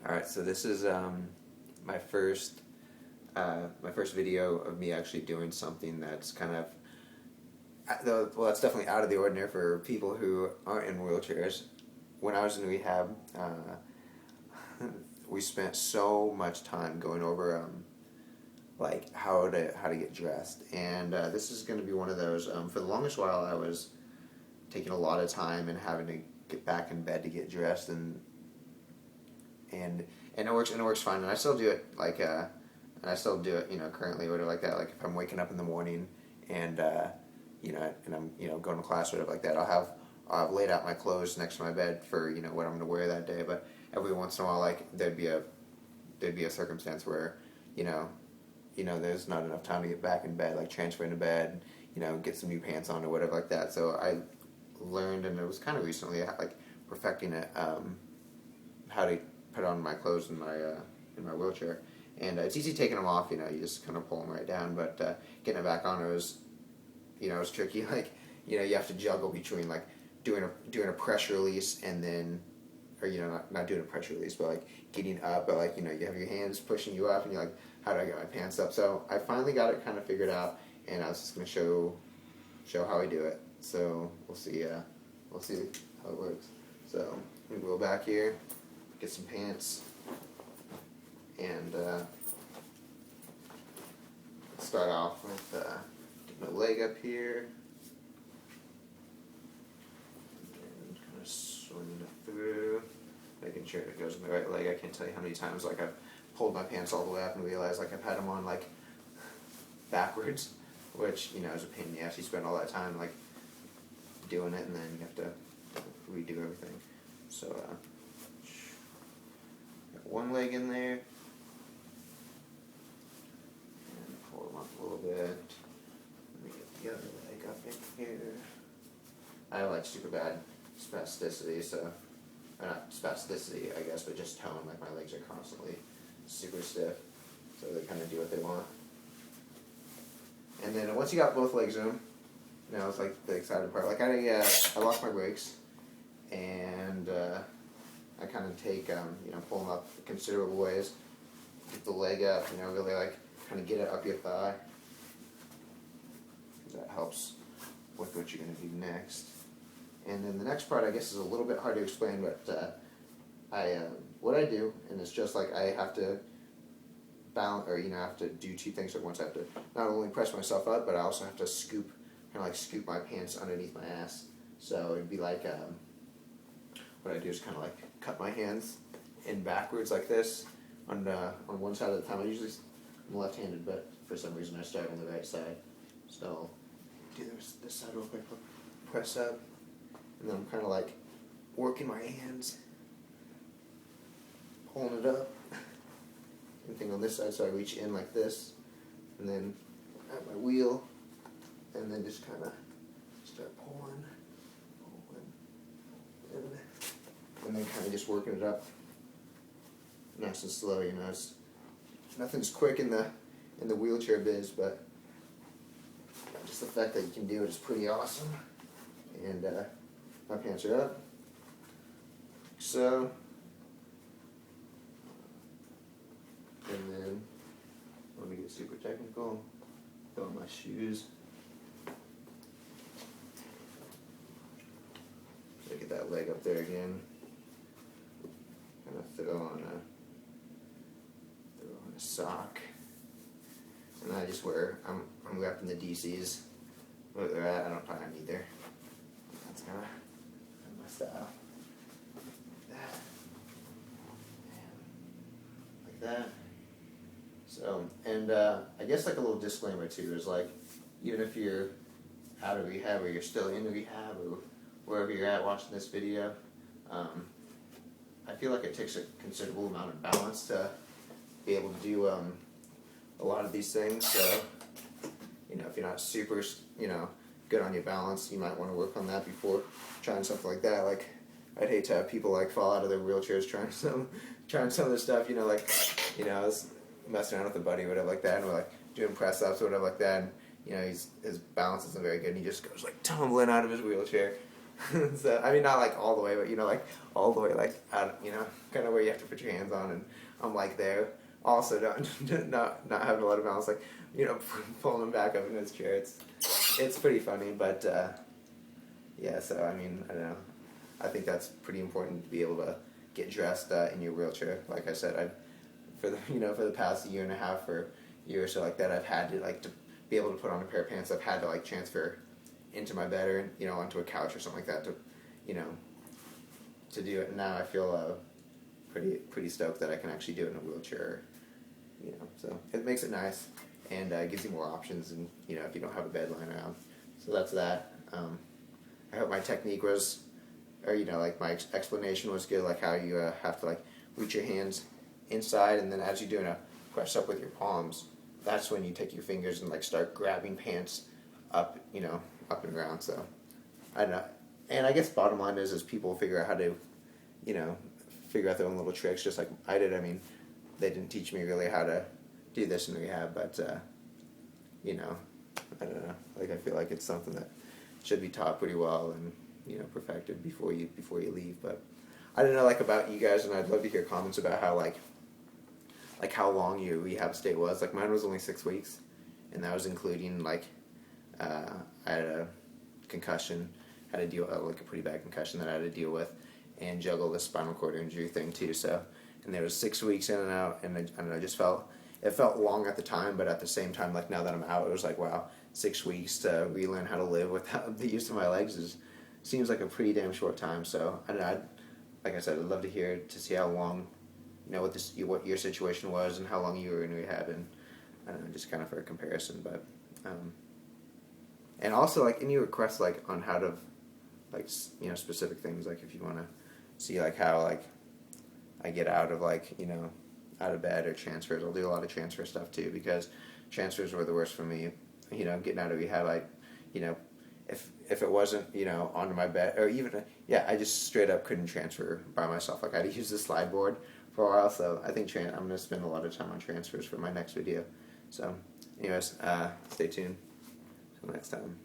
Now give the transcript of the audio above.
All right, so this is my first video of me actually doing something that's kind of well, that's definitely out of the ordinary for people who aren't in wheelchairs. When I was in rehab, we spent so much time going over like how to get dressed, and this is going to be one of those. For the longest while, I was taking a lot of time and having to get back in bed to get dressed, and it works fine, and I still do it currently, whatever like that. Like if I'm waking up in the morning and and I'm going to class or whatever like that, I'll have laid out my clothes next to my bed for what I'm going to wear that day. But every once in a while, like there'd be a circumstance where there's not enough time to get back in bed, like transfer into bed, get some new pants on or whatever like that. So I learned, and it was kind of recently, like perfecting it, how to put on my clothes in my wheelchair. And it's easy taking them off, you just kind of pull them right down. But getting it back on, it was tricky. Like, you have to juggle between like doing a pressure release and then, or not doing a pressure release, but like getting up, but like you have your hands pushing you up, and you're like, how do I get my pants up? So I finally got it kind of figured out, and I was just gonna show how I do it. So we'll see how it works. So I'm gonna go back here, get some pants, and start off with get my leg up here, and kind of swinging it through, making sure it goes in the right leg. I can't tell you how many times like I've pulled my pants all the way up and realized like I've had them on like backwards, which is a pain in the ass. You spend all that time like doing it, and then you have to redo everything. So got one leg in there, and pull them up a little bit. Let me get the other leg up in here. I have like super bad spasticity, so or not spasticity, I guess, but just tone. Like my legs are constantly super stiff, so they kind of do what they want. And then once you got both legs in, it's like the exciting part. Like I lock my brakes, and I kind of take pull them up considerable ways, get the leg up, really like kind of get it up your thigh. That helps with what you're going to do next. And then the next part, I guess, is a little bit hard to explain, but what I do, and it's just like I have to balance, or I have to do two things at once. I have to not only press myself up, but I also have to scoop my pants underneath my ass. So it'd be like what I do is kind of like cut my hands in backwards like this on one side at a time. I'm left-handed, but for some reason I start on the right side. So I'll do this side real quick. Press up, and then I'm kind of like working my hands, pulling it up. Same thing on this side, so I reach in like this, and then at my wheel, and then just kind of start pulling, and then kind of just working it up, nice and slow. It's nothing's quick in the wheelchair biz, but just the fact that you can do it is pretty awesome. And my pants are up, so. And then, let me get super technical, throw on my shoes. So get that leg up there again. Kind of throw on a sock. And then I just wear, I'm repping the DCs. Where they're at, I don't tie them either. That's kind of my style. Like that. So, and I guess like a little disclaimer too is like, even if you're out of rehab or you're still in rehab or wherever you're at watching this video, I feel like it takes a considerable amount of balance to be able to do a lot of these things. So, if you're not super, good on your balance, you might want to work on that before trying something like that. Like, I'd hate to have people like fall out of their wheelchairs trying some of this stuff. I was messing around with a buddy or whatever like that, and we're like doing press ups or whatever like that, and his balance isn't very good, and he just goes like tumbling out of his wheelchair, So I mean, not like all the way, but like all the way, like out, kind of where you have to put your hands on, and I'm like there. Also, not having a lot of balance, like pulling him back up in his chair. It's pretty funny, but yeah. So I mean, I don't know. I think that's pretty important to be able to get dressed in your wheelchair. Like I said, for the past year and a half or year or so like that, I've had to be able to put on a pair of pants. I've had to transfer into my bed or onto a couch or something like that to do it. And now I feel pretty stoked that I can actually do it in a wheelchair. So it makes it nice and gives you more options. And if you don't have a bed lying around, so that's that. I hope my technique was, or my explanation was good. Like how you have to reach your hands inside, and then as you're doing a press up with your palms, that's when you take your fingers and start grabbing pants up, up and around. So I don't know. And I guess bottom line is people figure out how to, figure out their own little tricks, just like I did. I mean, they didn't teach me really how to do this in rehab, but I don't know. I feel like it's something that should be taught pretty well and perfected before you leave. But I don't know about you guys, and I'd love to hear comments about how how long your rehab stay was. Mine was only 6 weeks, and that was including I had a concussion, had to deal a pretty bad concussion that I had to deal with, and juggle the spinal cord injury thing too. So, and there was 6 weeks in and out, and I don't know, it felt long at the time, but at the same time, now that I'm out, it was wow, 6 weeks to relearn how to live without the use of my legs seems like a pretty damn short time. So I don't know, like I said, I'd love to see how long, what your situation was and how long you were in rehab, and I don't know, just kind of for a comparison. But and also any requests on how to specific things, if you want to see how I get out of out of bed or transfers. I'll do a lot of transfer stuff too, because transfers were the worst for me. Getting out of rehab, if it wasn't onto my bed, or even I just straight up couldn't transfer by myself. I had to use the slide board for a while. So I think I'm going to spend a lot of time on transfers for my next video. So anyways, stay tuned till next time.